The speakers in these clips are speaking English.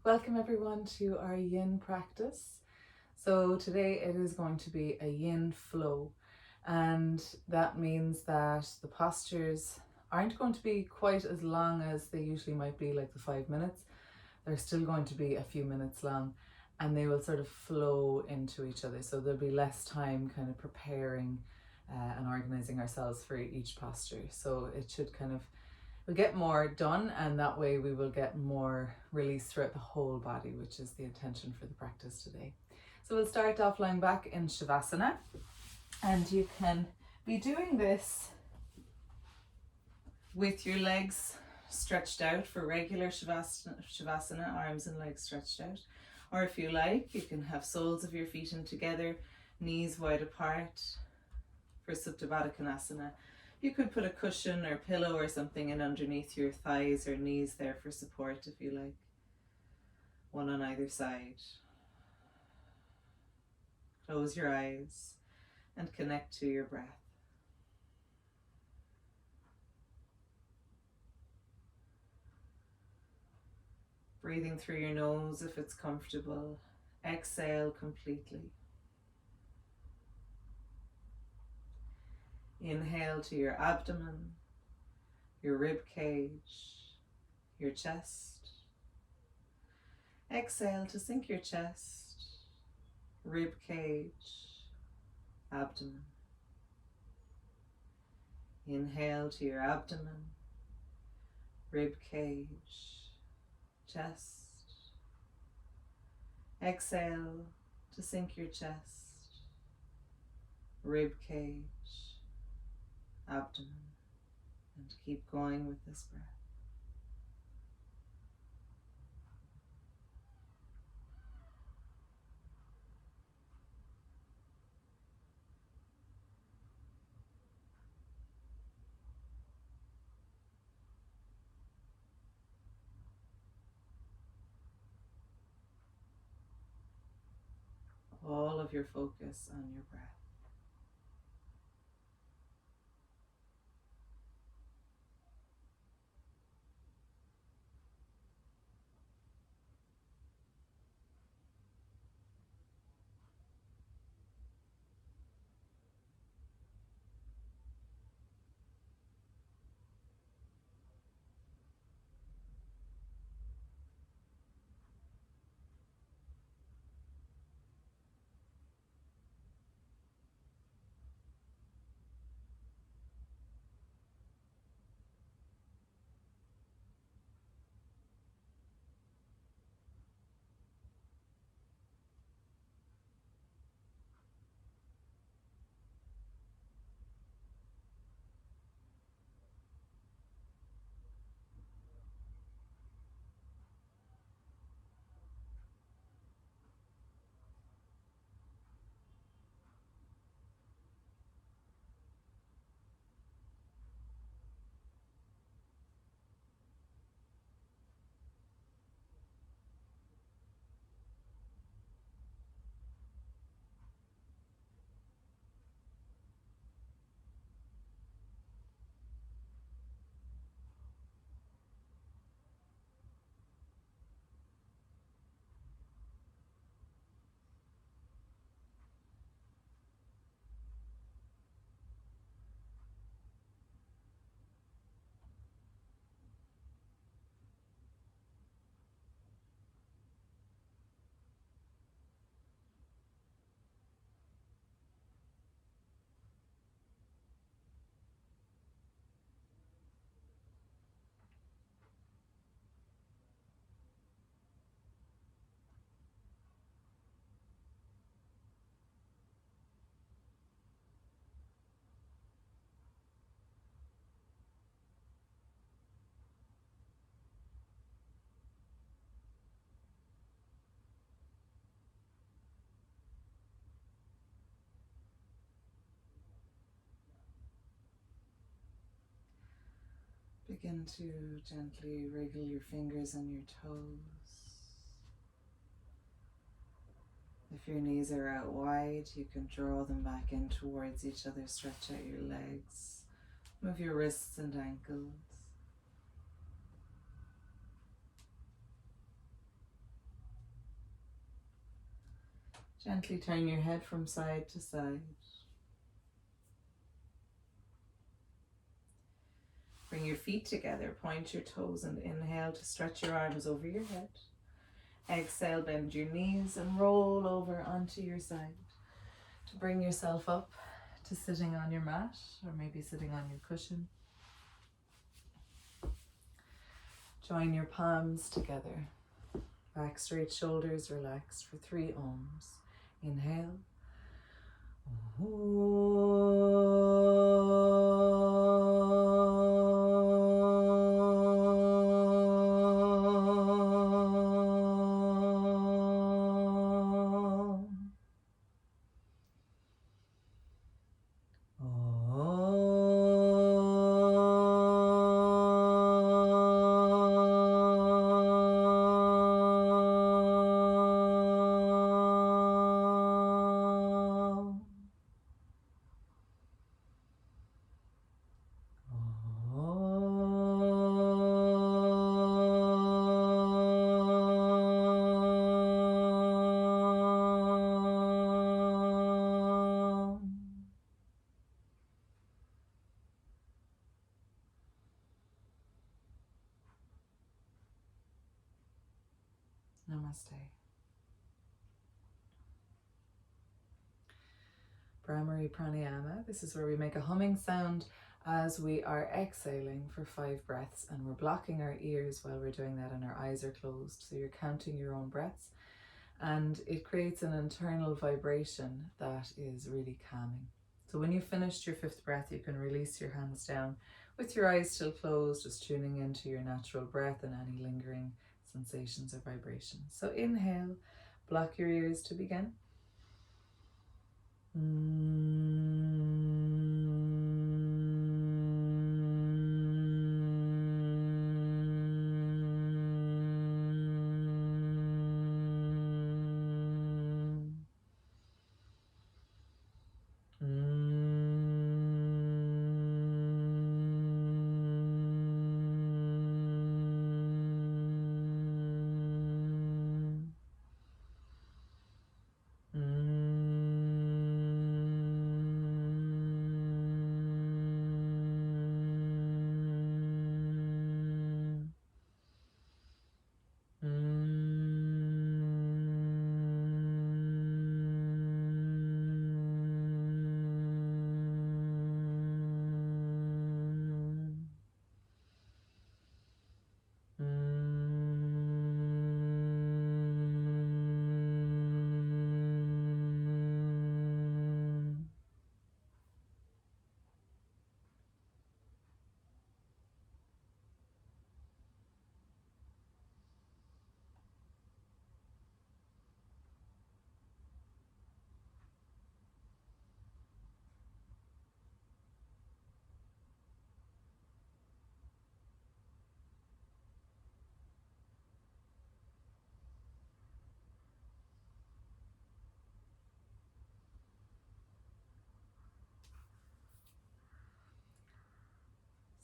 Welcome everyone to our Yin practice. So today it is going to be a Yin flow, and that means that the postures aren't going to be quite as long as they usually might be, like the 5 minutes. They're still going to be a few minutes long, and they will sort of flow into each other. So there'll be less time kind of preparing and organizing ourselves for each posture. So it should we'll get more done, and that way we will get more release throughout the whole body, which is the intention for the practice today. So we'll start off lying back in Shavasana, and you can be doing this with your legs stretched out for regular Shavasana, arms and legs stretched out. Or if you like, you can have soles of your feet in together, knees wide apart for Supta Baddha Konasana. You could put a cushion or pillow or something in underneath your thighs or knees there for support if you like. One on either side. Close your eyes and connect to your breath. Breathing through your nose if it's comfortable. Exhale completely. Inhale to your abdomen, your rib cage, your chest. Exhale to sink your chest, rib cage, abdomen. Inhale to your abdomen, rib cage, chest. Exhale to sink your chest, rib cage, abdomen, and keep going with this breath. All of your focus on your breath. Begin to gently wriggle your fingers and your toes. If your knees are out wide, you can draw them back in towards each other. Stretch out your legs. Move your wrists and ankles. Gently turn your head from side to side. Bring your feet together, point your toes, and inhale to stretch your arms over your head. Exhale, bend your knees and roll over onto your side to bring yourself up to sitting on your mat or maybe sitting on your cushion. Join your palms together. Back straight, shoulders relaxed for 3 ohms. Inhale. Namaste. Brahmari Pranayama. This is where we make a humming sound as we are exhaling for 5 breaths, and we're blocking our ears while we're doing that and our eyes are closed. So you're counting your own breaths, and it creates an internal vibration that is really calming. So when you've finished your 5th breath, you can release your hands down with your eyes still closed, just tuning into your natural breath and any lingering sensations or vibrations. So inhale, block your ears to begin.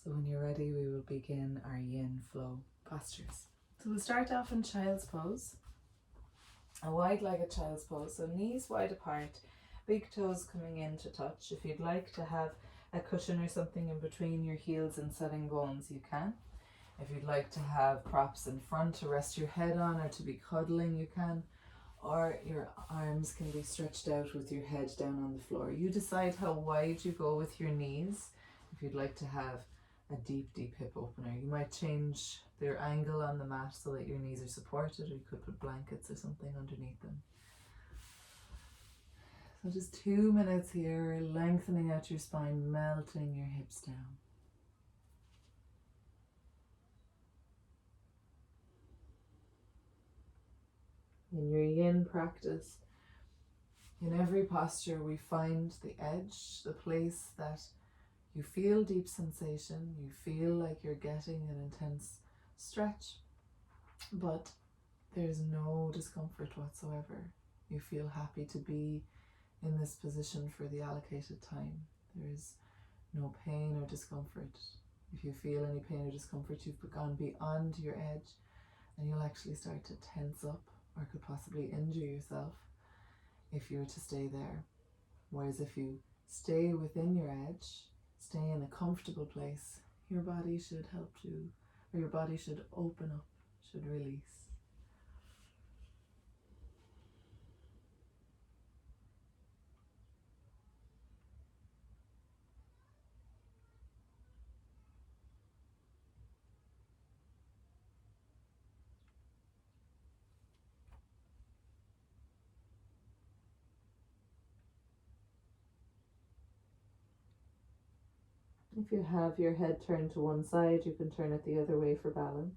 So when you're ready, we will begin our Yin Flow postures. So we'll start off in child's pose, a wide-legged child's pose. So knees wide apart, big toes coming in to touch. If you'd like to have a cushion or something in between your heels and setting bones, you can. If you'd like to have props in front to rest your head on or to be cuddling, you can. Or your arms can be stretched out with your head down on the floor. You decide how wide you go with your knees. If you'd like to have a deep hip opener, you might change their angle on the mat so that your knees are supported, or you could put blankets or something underneath them. So just 2 minutes here, lengthening out your spine, melting your hips down. In your Yin practice, in every posture we find the edge, the place that you feel deep sensation, you feel like you're getting an intense stretch, but there's no discomfort whatsoever. You feel happy to be in this position for the allocated time. There is no pain or discomfort. If you feel any pain or discomfort, you've gone beyond your edge and you'll actually start to tense up or could possibly injure yourself if you were to stay there. Whereas if you stay within your edge, stay in a comfortable place, your body should help you, or your body should open up, should release. If you have your head turned to one side, you can turn it the other way for balance.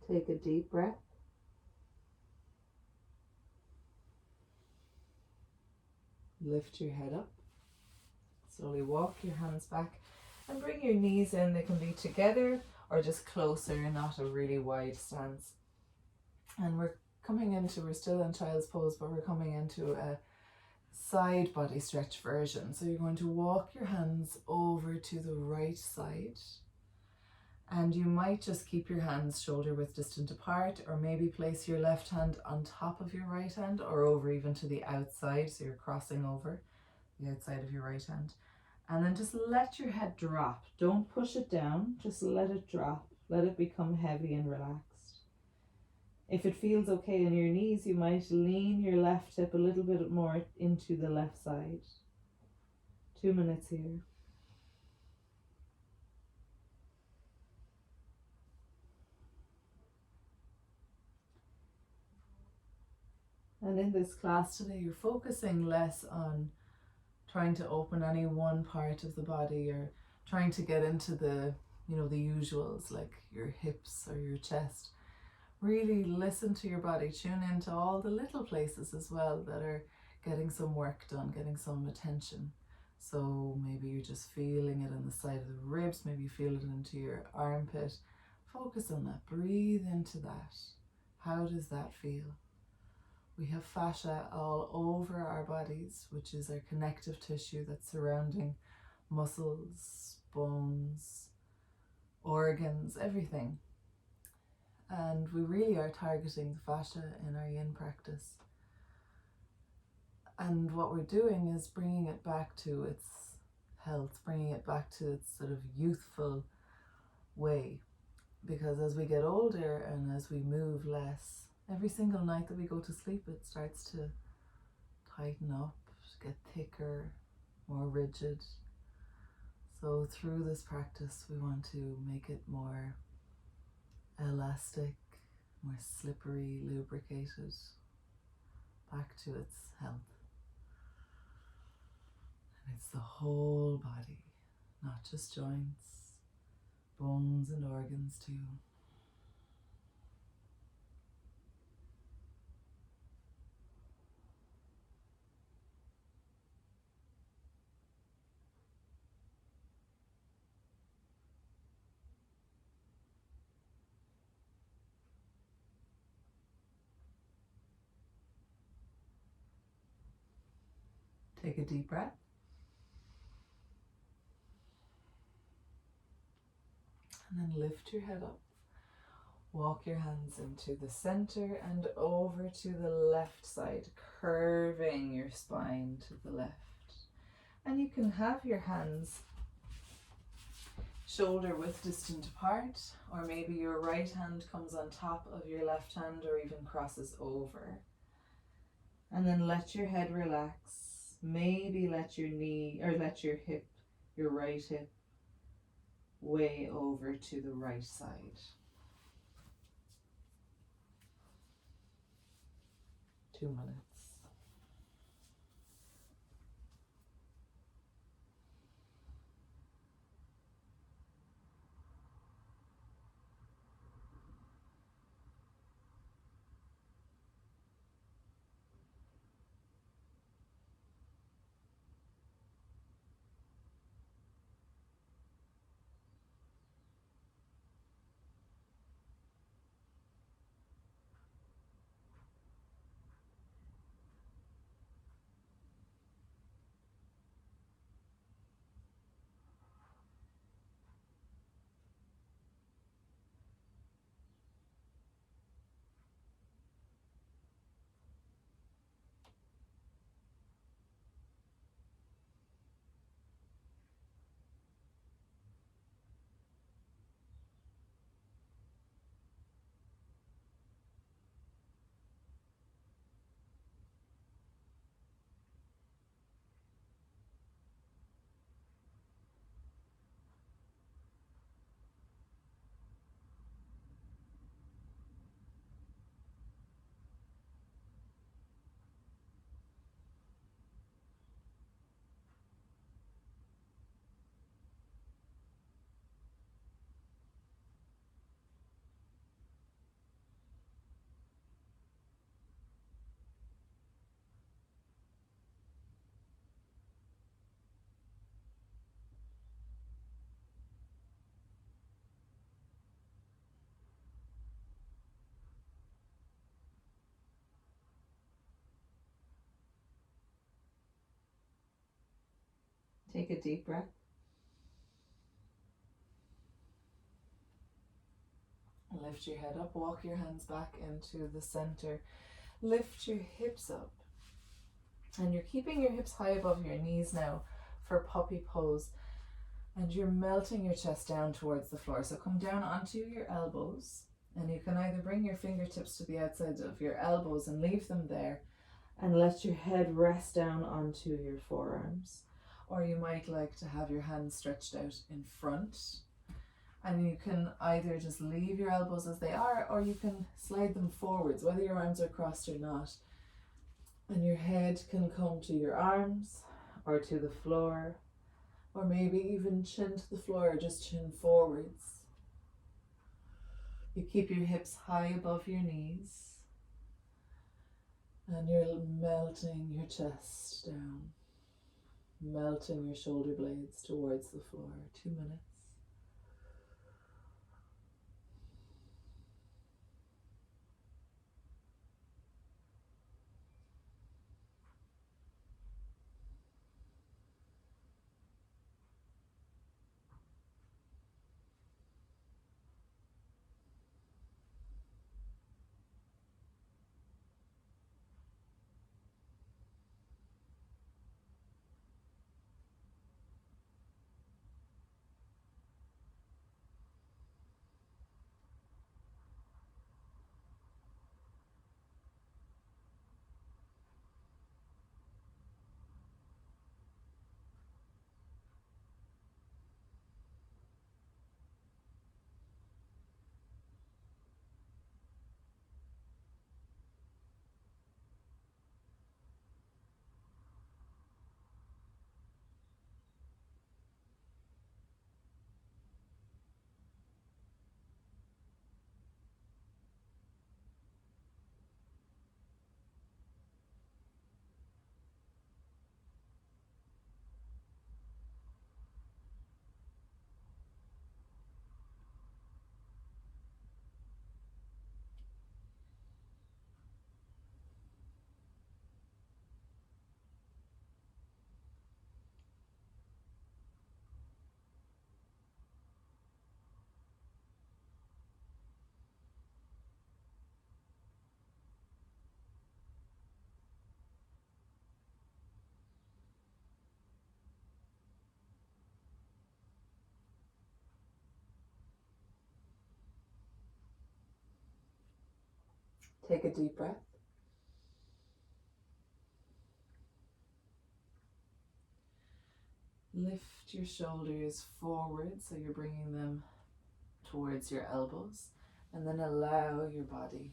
Take a deep breath. Lift your head up. Slowly walk your hands back and bring your knees in. They can be together or just closer, not a really wide stance. And we're still in child's pose, but we're coming into a side body stretch version. So you're going to walk your hands over to the right side. And you might just keep your hands shoulder width distant apart, or maybe place your left hand on top of your right hand or over even to the outside. So you're crossing over the outside of your right hand. And then just let your head drop. Don't push it down, just let it drop. Let it become heavy and relaxed. If it feels okay in your knees, you might lean your left hip a little bit more into the left side. 2 minutes here. And in this class today, you're focusing less on trying to open any one part of the body or trying to get into the usuals like your hips or your chest. Really listen to your body, tune into all the little places as well that are getting some work done, getting some attention. So maybe you're just feeling it on the side of the ribs, maybe you feel it into your armpit. Focus on that, breathe into that. How does that feel? We have fascia all over our bodies, which is our connective tissue that's surrounding muscles, bones, organs, everything. And we really are targeting the fascia in our yin practice. And what we're doing is bringing it back to its health, bringing it back to its sort of youthful way. Because as we get older and as we move less, every single night that we go to sleep, it starts to tighten up, get thicker, more rigid. So through this practice, we want to make it more elastic, more slippery, lubricated, back to its health. And it's the whole body, not just joints, bones and organs too. Take a deep breath. And then lift your head up. Walk your hands into the center and over to the left side, curving your spine to the left. And you can have your hands shoulder width distant apart, or maybe your right hand comes on top of your left hand or even crosses over. And then let your head relax. Maybe let your knee, or let your hip, your right hip, way over to the right side. 2 minutes. Take a deep breath. Lift your head up, walk your hands back into the center. Lift your hips up. And you're keeping your hips high above your knees now for puppy pose. And you're melting your chest down towards the floor. So come down onto your elbows. And you can either bring your fingertips to the outside of your elbows and leave them there. And let your head rest down onto your forearms. Or you might like to have your hands stretched out in front. And you can either just leave your elbows as they are, or you can slide them forwards, whether your arms are crossed or not. And your head can come to your arms or to the floor, or maybe even chin to the floor, or just chin forwards. You keep your hips high above your knees, and you're melting your chest down, melting your shoulder blades towards the floor. 2 minutes. Take a deep breath. Lift your shoulders forward, so you're bringing them towards your elbows, and then allow your body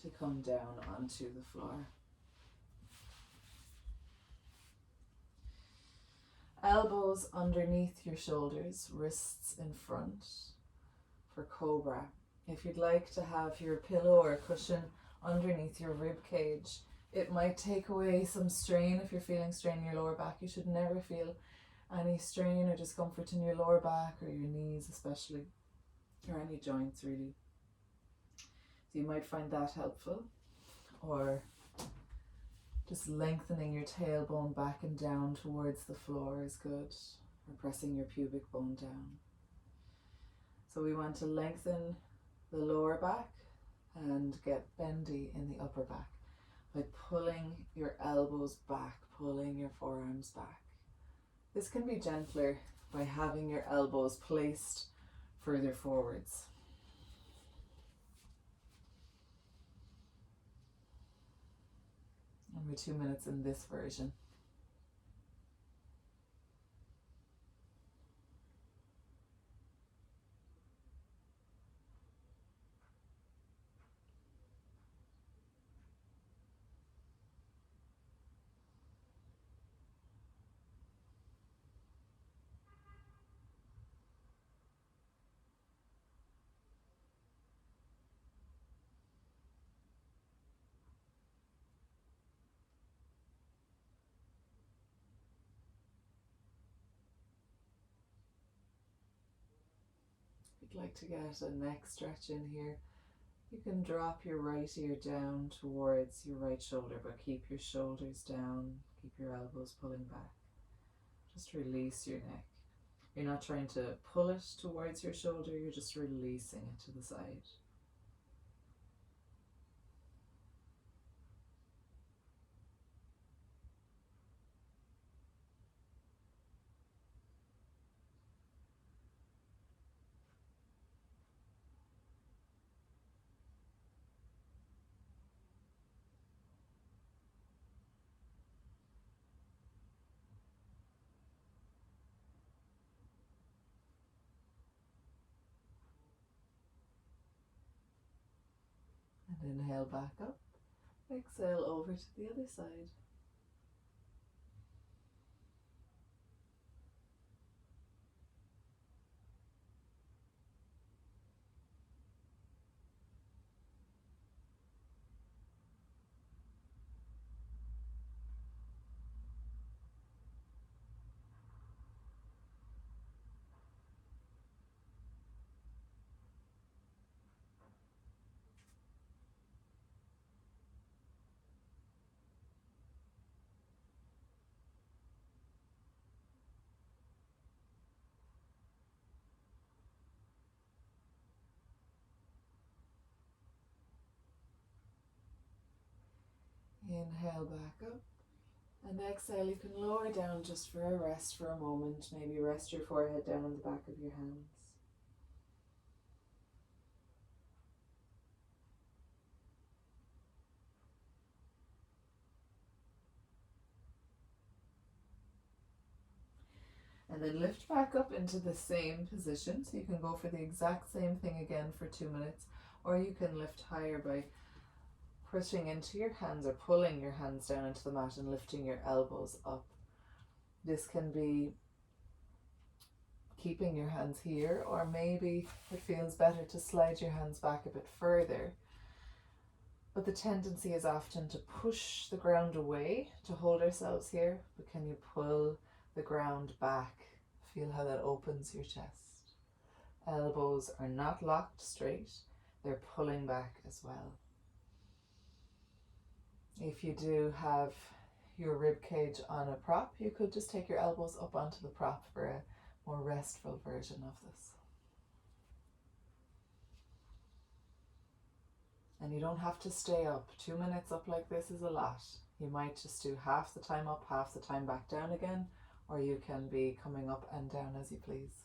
to come down onto the floor. Elbows underneath your shoulders, wrists in front for cobra. If you'd like to have your pillow or cushion underneath your rib cage, it might take away some strain. If you're feeling strain in your lower back, you should never feel any strain or discomfort in your lower back or your knees especially, or any joints really. So you might find that helpful, or just lengthening your tailbone back and down towards the floor is good, or pressing your pubic bone down. So we want to lengthen the lower back and get bendy in the upper back by pulling your elbows back, pulling your forearms back. This can be gentler by having your elbows placed further forwards. And we're 2 minutes in this version. If you'd like to get a neck stretch in here, you can drop your right ear down towards your right shoulder, but keep your shoulders down, keep your elbows pulling back. Just release your neck. You're not trying to pull it towards your shoulder, you're just releasing it to the side. And inhale back up. Exhale over to the other side. Inhale back up. And exhale, you can lower down just for a rest for a moment. Maybe rest your forehead down on the back of your hands. And then lift back up into the same position. So you can go for the exact same thing again for 2 minutes, or you can lift higher by pushing into your hands or pulling your hands down into the mat and lifting your elbows up. This can be keeping your hands here, or maybe it feels better to slide your hands back a bit further. But the tendency is often to push the ground away to hold ourselves here, but can you pull the ground back? Feel how that opens your chest. Elbows are not locked straight, they're pulling back as well. If you do have your rib cage on a prop, you could just take your elbows up onto the prop for a more restful version of this. And you don't have to stay up. 2 minutes up like this is a lot. You might just do half the time up, half the time back down again, or you can be coming up and down as you please.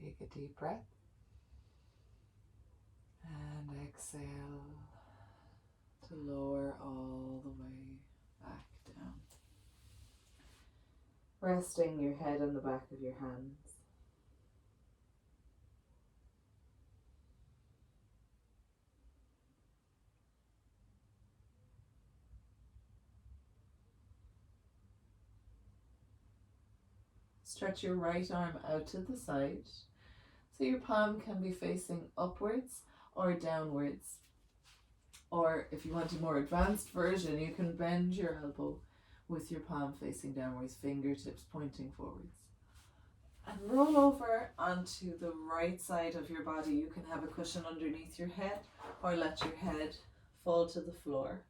Take a deep breath and exhale to lower all the way back down. Resting your head on the back of your hands. Stretch your right arm out to the side so your palm can be facing upwards or downwards. Or if you want a more advanced version, you can bend your elbow with your palm facing downwards, fingertips pointing forwards. And roll over onto the right side of your body. You can have a cushion underneath your head or let your head fall to the floor.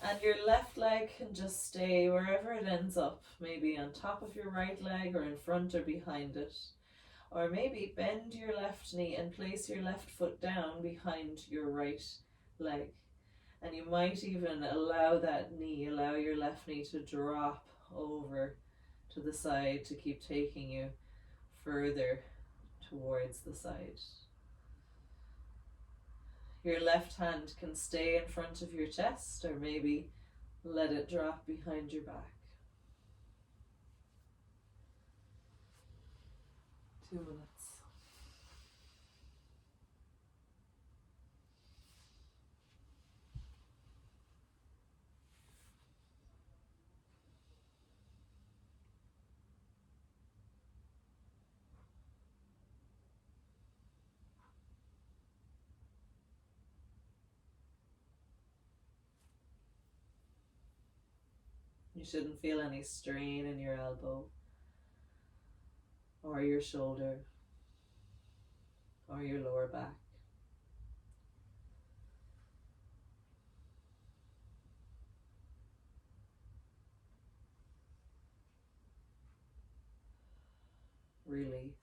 And your left leg can just stay wherever it ends up, maybe on top of your right leg or in front or behind it. Or maybe bend your left knee and place your left foot down behind your right leg. And you might even allow your left knee to drop over to the side to keep taking you further towards the side. Your left hand can stay in front of your chest, or maybe let it drop behind your back. 2 minutes. You shouldn't feel any strain in your elbow or your shoulder or your lower back. Release.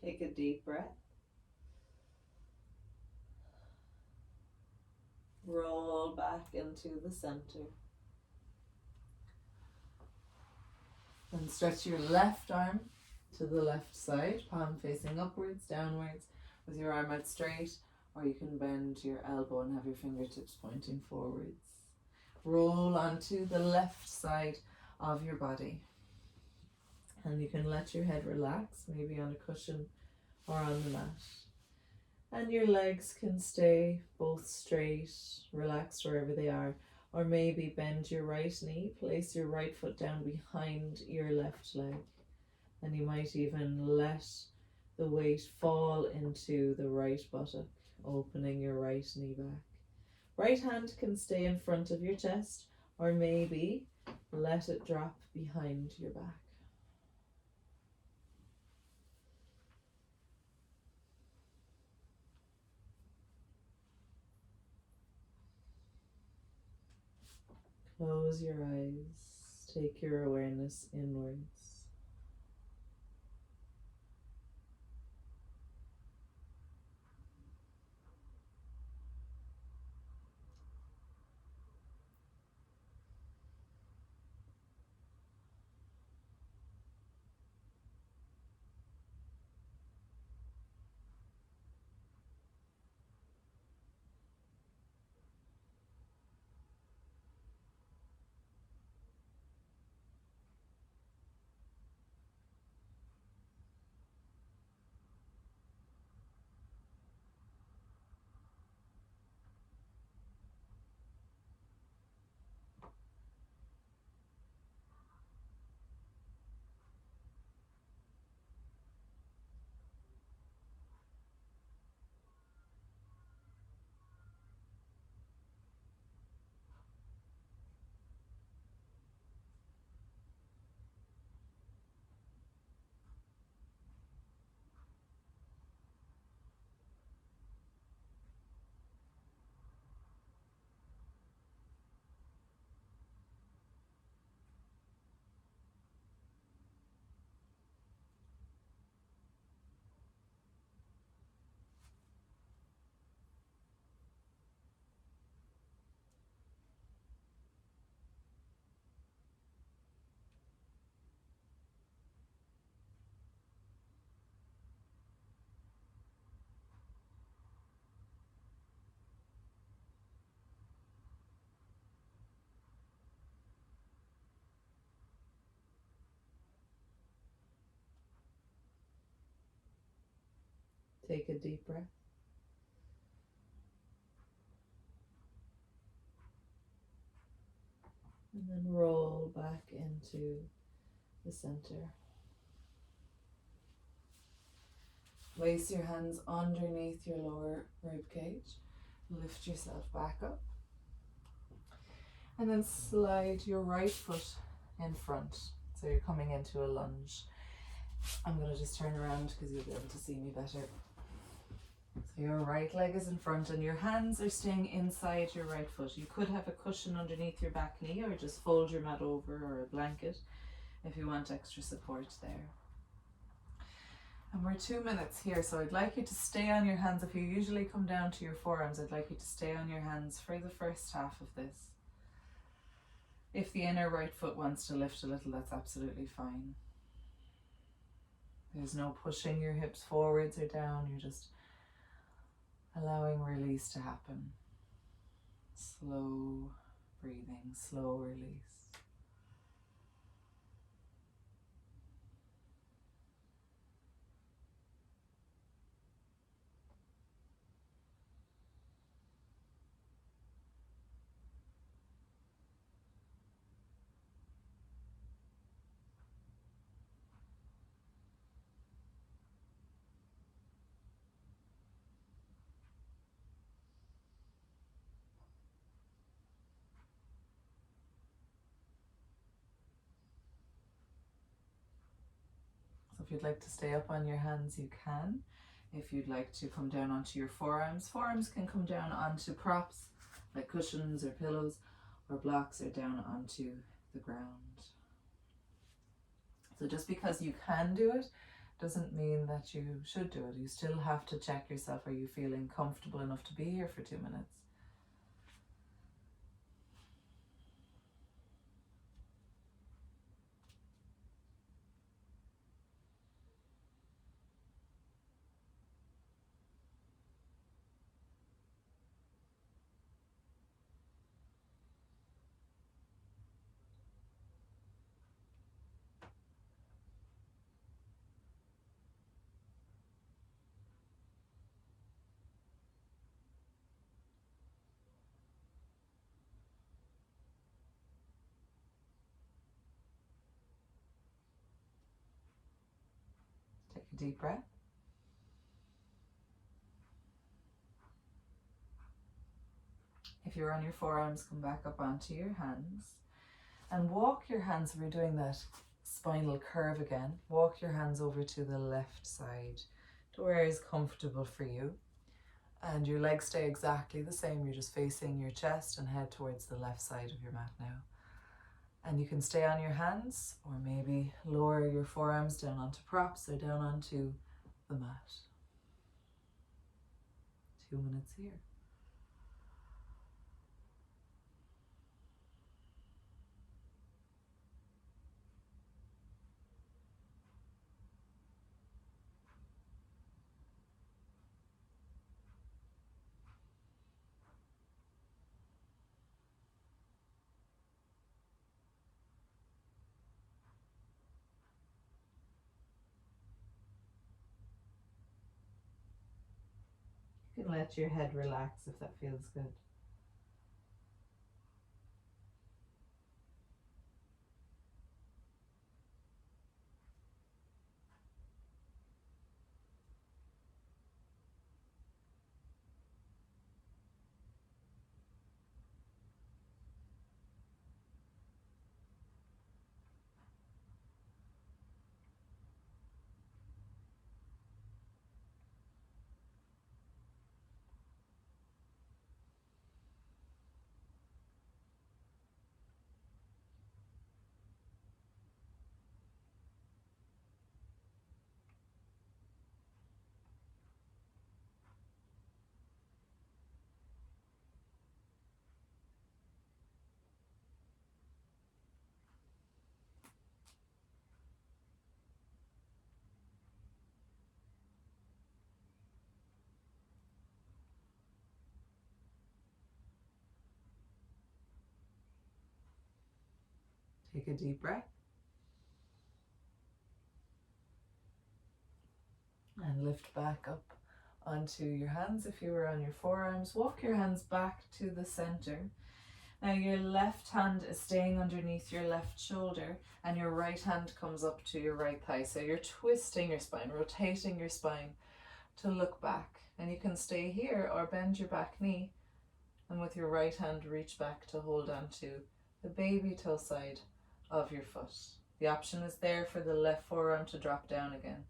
Take a deep breath. Roll back into the center. And stretch your left arm to the left side, palm facing upwards, downwards, with your arm out straight, or you can bend your elbow and have your fingertips pointing forwards. Roll onto the left side of your body. And you can let your head relax, maybe on a cushion or on the mat. And your legs can stay both straight, relaxed wherever they are. Or maybe bend your right knee, place your right foot down behind your left leg. And you might even let the weight fall into the right buttock, opening your right knee back. Right hand can stay in front of your chest, or maybe let it drop behind your back. Close your eyes, take your awareness inwards. Take a deep breath. And then roll back into the center. Place your hands underneath your lower rib cage. Lift yourself back up. And then slide your right foot in front. So you're coming into a lunge. I'm going to just turn around because you'll be able to see me better. So your right leg is in front and your hands are staying inside your right foot. You could have a cushion underneath your back knee or just fold your mat over or a blanket if you want extra support there. And we're 2 minutes here, so I'd like you to stay on your hands. If you usually come down to your forearms, I'd like you to stay on your hands for the first half of this. If the inner right foot wants to lift a little, that's absolutely fine. There's no pushing your hips forwards or down, you're just allowing release to happen. Slow breathing, slow release. So if you'd like to stay up on your hands, you can. If you'd like to come down onto your forearms, forearms can come down onto props like cushions or pillows, or blocks, or down onto the ground. So just because you can do it doesn't mean that you should do it. You still have to check yourself. Are you feeling comfortable enough to be here for 2 minutes? Take a deep breath. If you're on your forearms, come back up onto your hands and walk your hands. We're doing that spinal curve again. Walk your hands over to the left side to where is comfortable for you. And your legs stay exactly the same. You're just facing your chest and head towards the left side of your mat now. And you can stay on your hands or maybe lower your forearms down onto props or down onto the mat. 2 minutes here. You can let your head relax if that feels good. Take a deep breath. And lift back up onto your hands if you were on your forearms. Walk your hands back to the center. Now your left hand is staying underneath your left shoulder and your right hand comes up to your right thigh. So you're twisting your spine, rotating your spine to look back. And you can stay here or bend your back knee and with your right hand reach back to hold on to the baby toe side of your foot. The option is there for the left forearm to drop down again.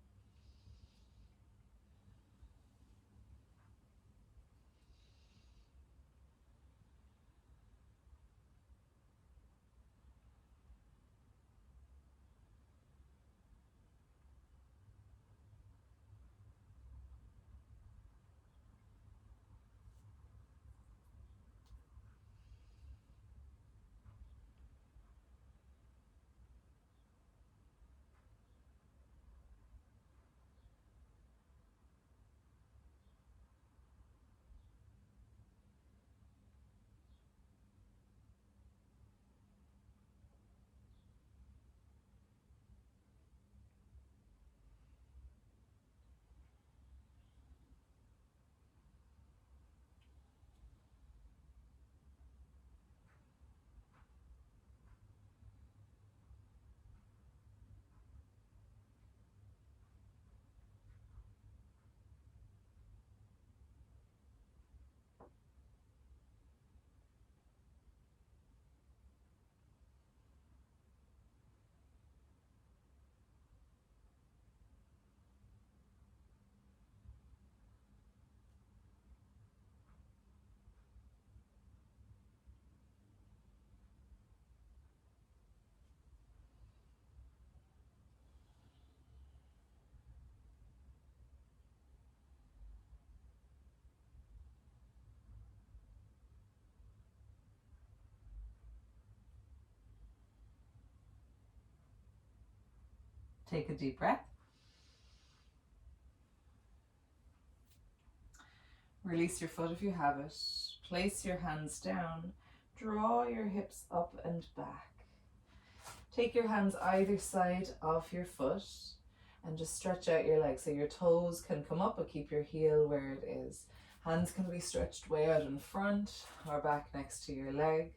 Take a deep breath. Release your foot if you have it. Place your hands down. Draw your hips up and back. Take your hands either side of your foot and just stretch out your legs so your toes can come up but keep your heel where it is. Hands can be stretched way out in front or back next to your leg.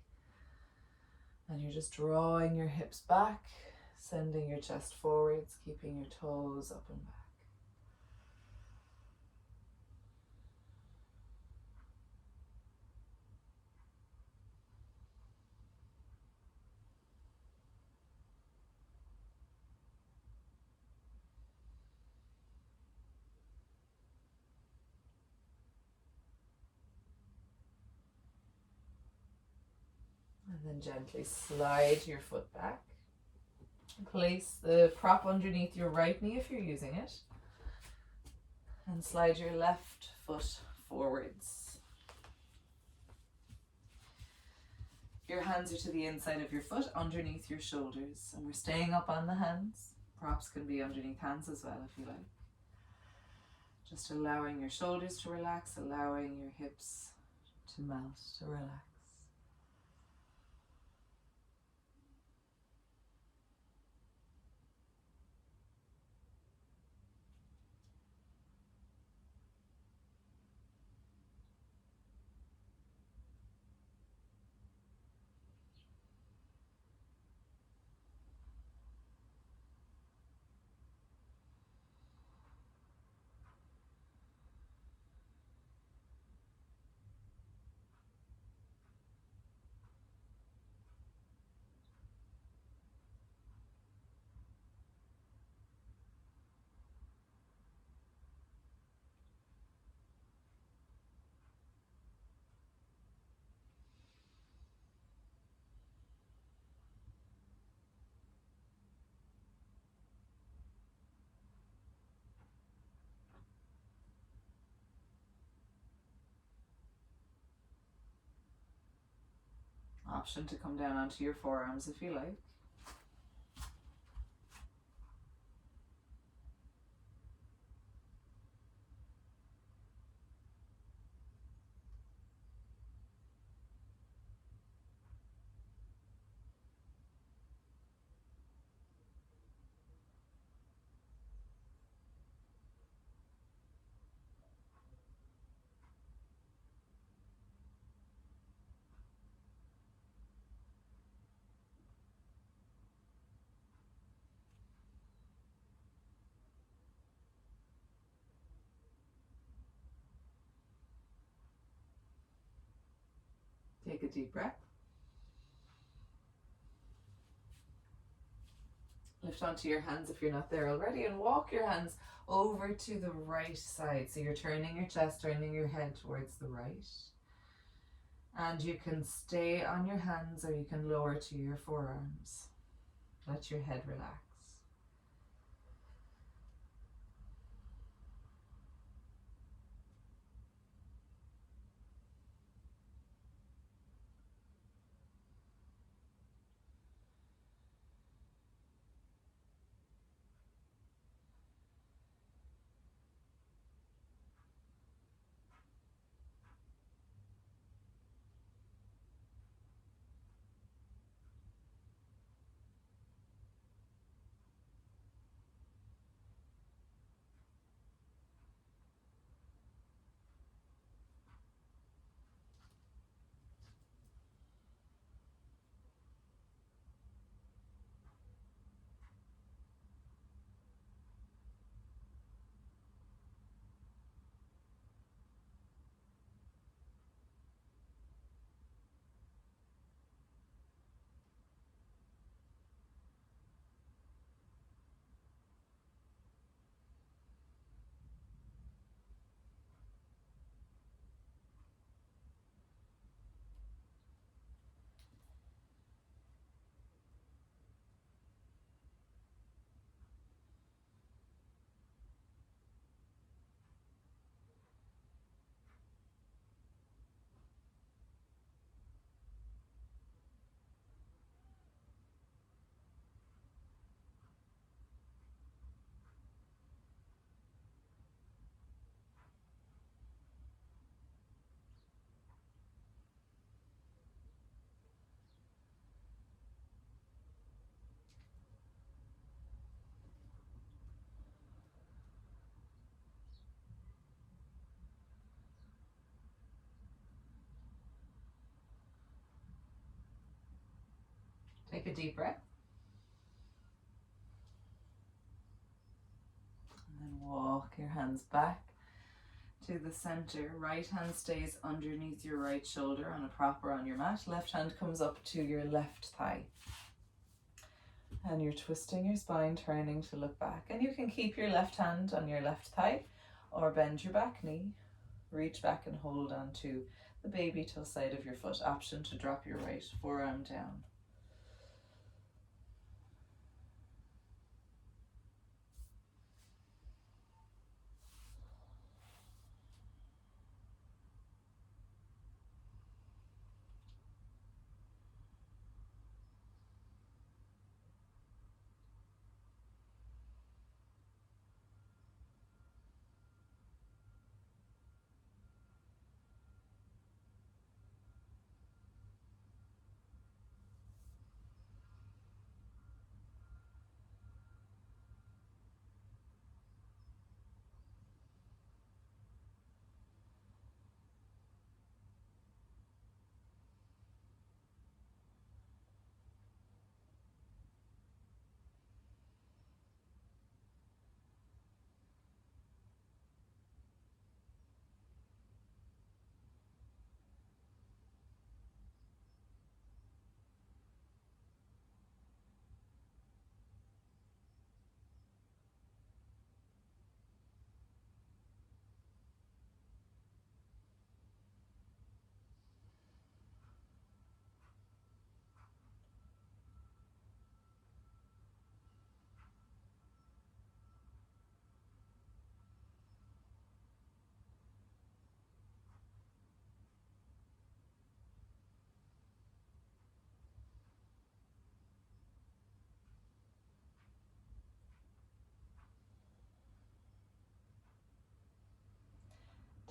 And you're just drawing your hips back, sending your chest forwards, keeping your toes up and back. And then gently slide your foot back. Place the prop underneath your right knee if you're using it. And slide your left foot forwards. Your hands are to the inside of your foot, underneath your shoulders. And we're staying up on the hands. Props can be underneath hands as well if you like. Just allowing your shoulders to relax, allowing your hips to melt, to relax. Option to come down onto your forearms if you like. Take a deep breath. Lift onto your hands if you're not there already, and walk your hands over to the right side. So you're turning your chest, turning your head towards the right. And you can stay on your hands or you can lower to your forearms. Let your head relax. Take a deep breath. And then walk your hands back to the center. Right hand stays underneath your right shoulder on a proper on your mat. Left hand comes up to your left thigh. And you're twisting your spine, turning to look back. And you can keep your left hand on your left thigh or bend your back knee. Reach back and hold on to the baby toe side of your foot. Option to drop your right forearm down.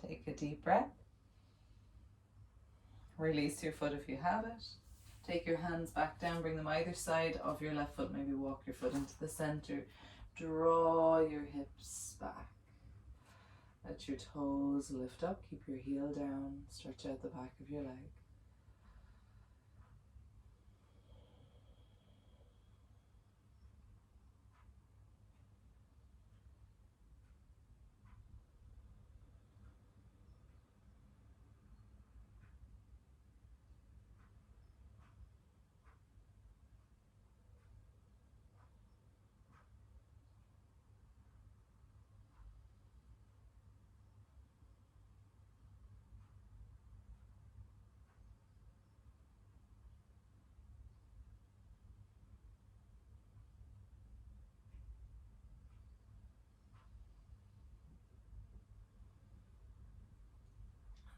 Take a deep breath. Release your foot if you have it. Take your hands back down, bring them either side of your left foot. Maybe walk your foot into the center. Draw your hips back. Let your toes lift up. Keep your heel down. Stretch out the back of your leg.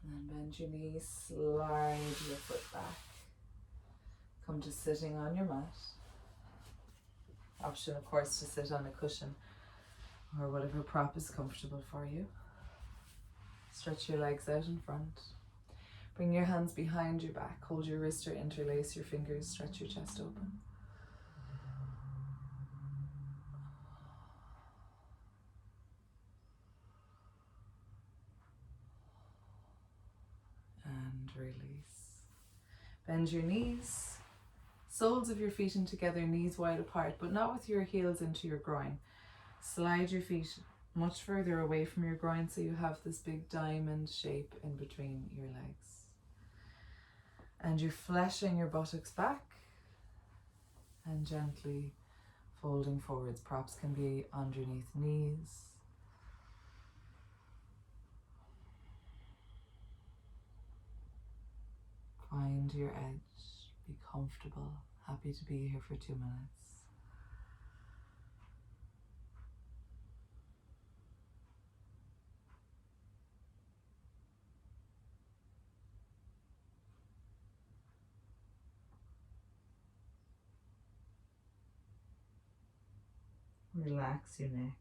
And then bend your knees, slide your foot back. Come to sitting on your mat. Option, of course, to sit on a cushion or whatever prop is comfortable for you. Stretch your legs out in front. Bring your hands behind your back. Hold your wrist or interlace your fingers. Stretch your chest open. And release. Bend your knees. Soles of your feet in together, knees wide apart, but not with your heels into your groin. Slide your feet much further away from your groin so you have this big diamond shape in between your legs. And you're fleshing your buttocks back and gently folding forwards. Props can be underneath knees. Find your edge. Be comfortable. Happy to be here for 2 minutes. Relax your neck.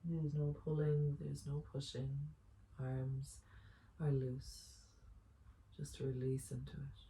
There's no pulling, there's no pushing. Arms are loose. Just release into it.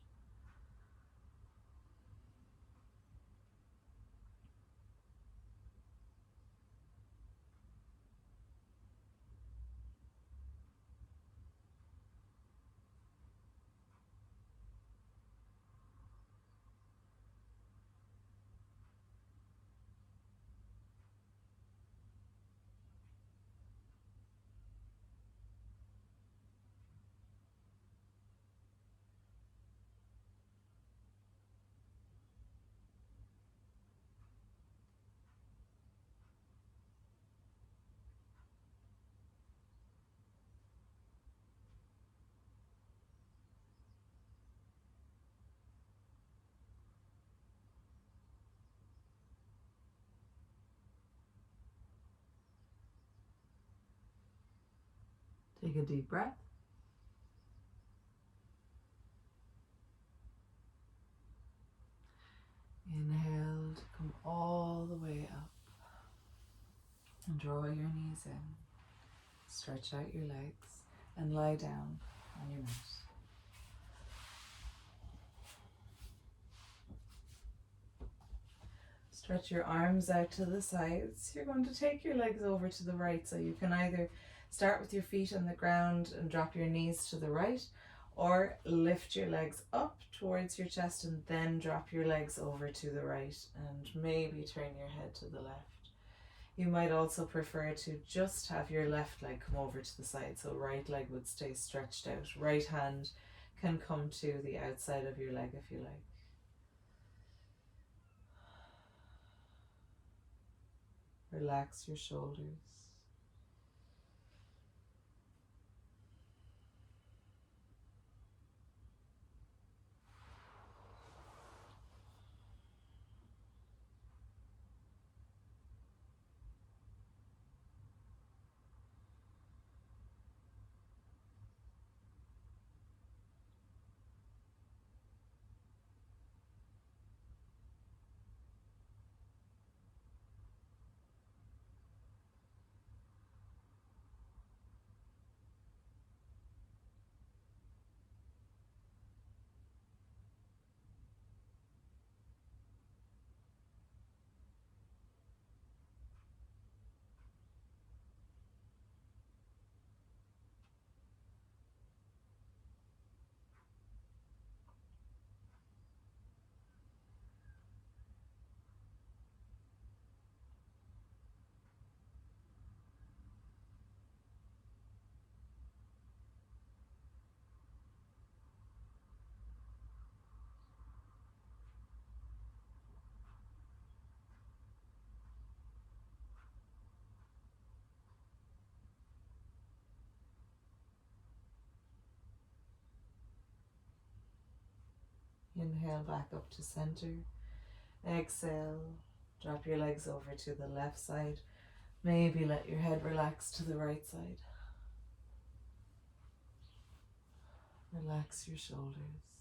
Take a deep breath. Inhale to come all the way up. And draw your knees in. Stretch out your legs and lie down on your mat. Stretch your arms out to the sides. You're going to take your legs over to the right, so you can either start with your feet on the ground and drop your knees to the right, or lift your legs up towards your chest and then drop your legs over to the right and maybe turn your head to the left. You might also prefer to just have your left leg come over to the side, so right leg would stay stretched out. Right hand can come to the outside of your leg if you like. Relax your shoulders. Inhale back up to center. Exhale, drop your legs over to the left side. Maybe let your head relax to the right side. Relax your shoulders.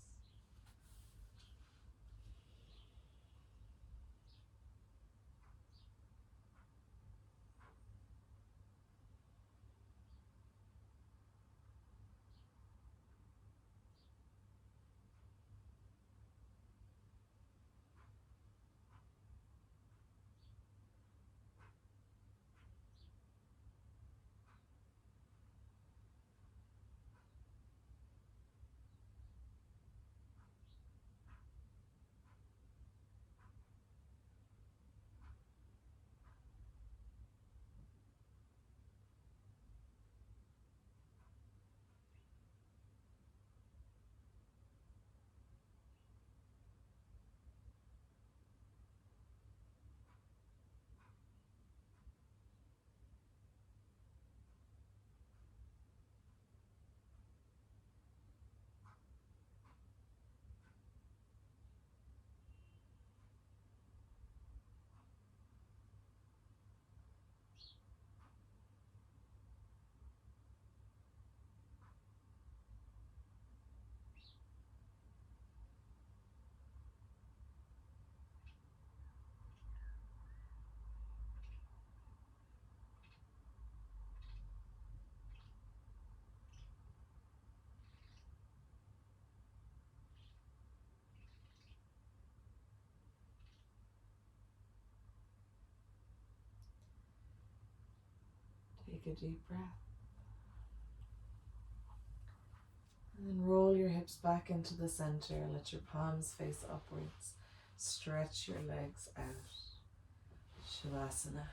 Take a deep breath. And then roll your hips back into the center. Let your palms face upwards. Stretch your legs out. Shavasana.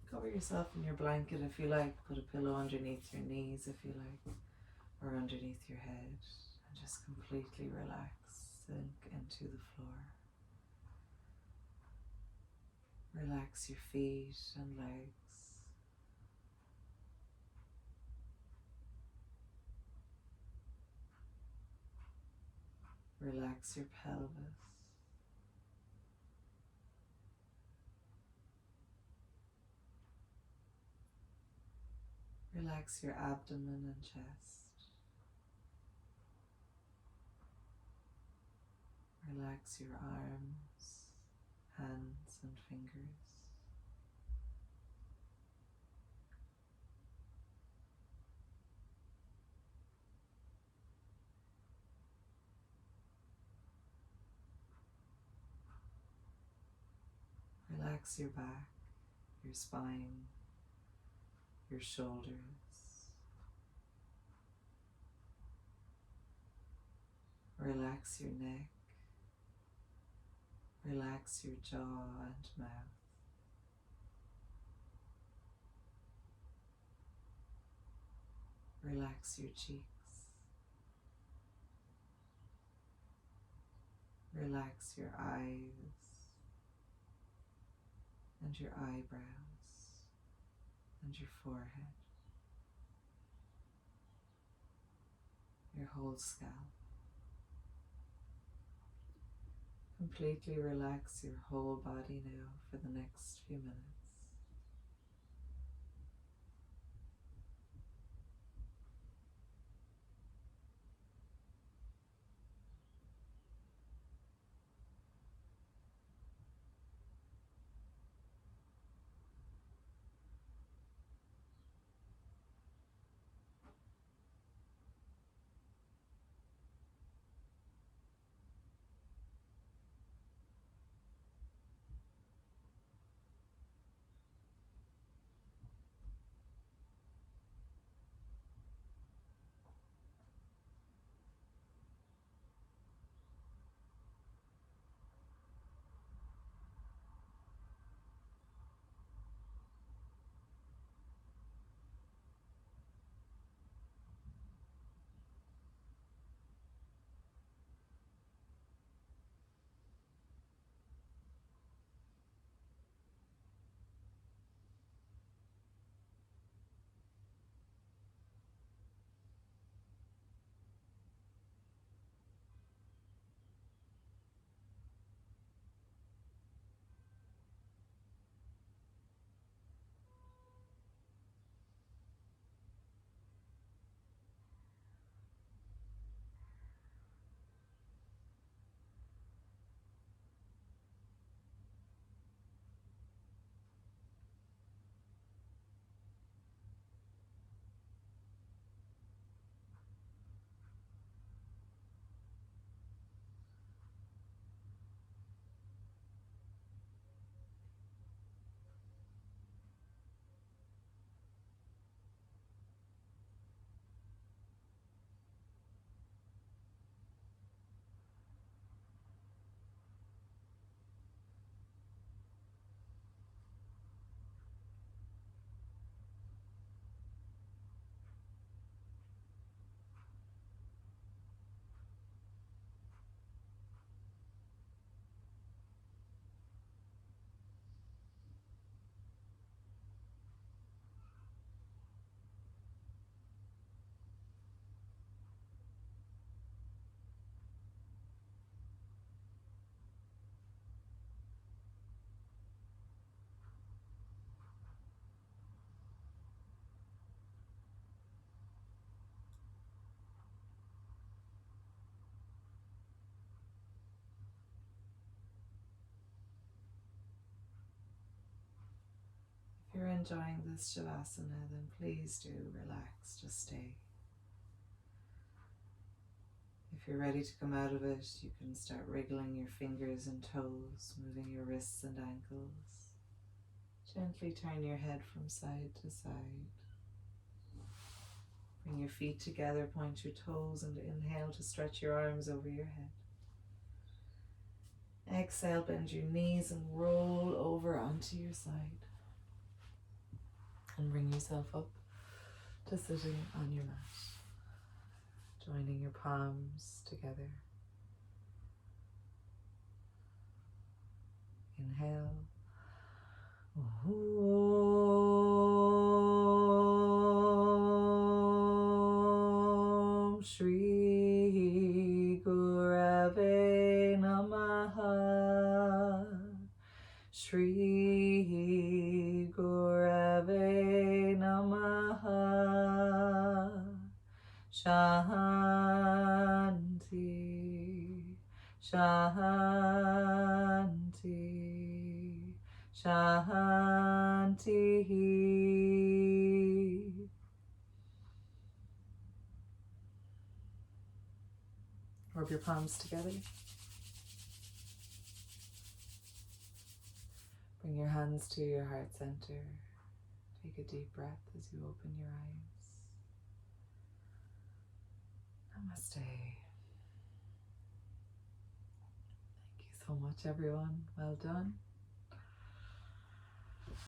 Cover yourself in your blanket if you like. Put a pillow underneath your knees if you like, or underneath your head. And just completely relax. Sink into the floor. Relax your feet and legs. Relax your pelvis. Relax your abdomen and chest. Relax your arms, hands and fingers. Relax your back, your spine, your shoulders. Relax your neck. Relax your jaw and mouth. Relax your cheeks. Relax your eyes and your eyebrows and your forehead, your whole scalp. Completely relax your whole body now for the next few minutes. enjoying this Shavasana, then please do relax, just stay. If you're ready to come out of it, you can start wriggling your fingers and toes, moving your wrists and ankles. Gently turn your head from side to side. Bring your feet together, point your toes, and inhale to stretch your arms over your head. Exhale, bend your knees and roll over onto your side. And bring yourself up to sitting on your mat. Joining your palms together. Inhale. Om Shri Gurave Namaha. Shri Gurave Namaha. Shanti, Shanti, Shanti. Rub your palms together. Bring your hands to your heart center. Take a deep breath as you open your eyes. Namaste. Thank you so much, everyone. Well done.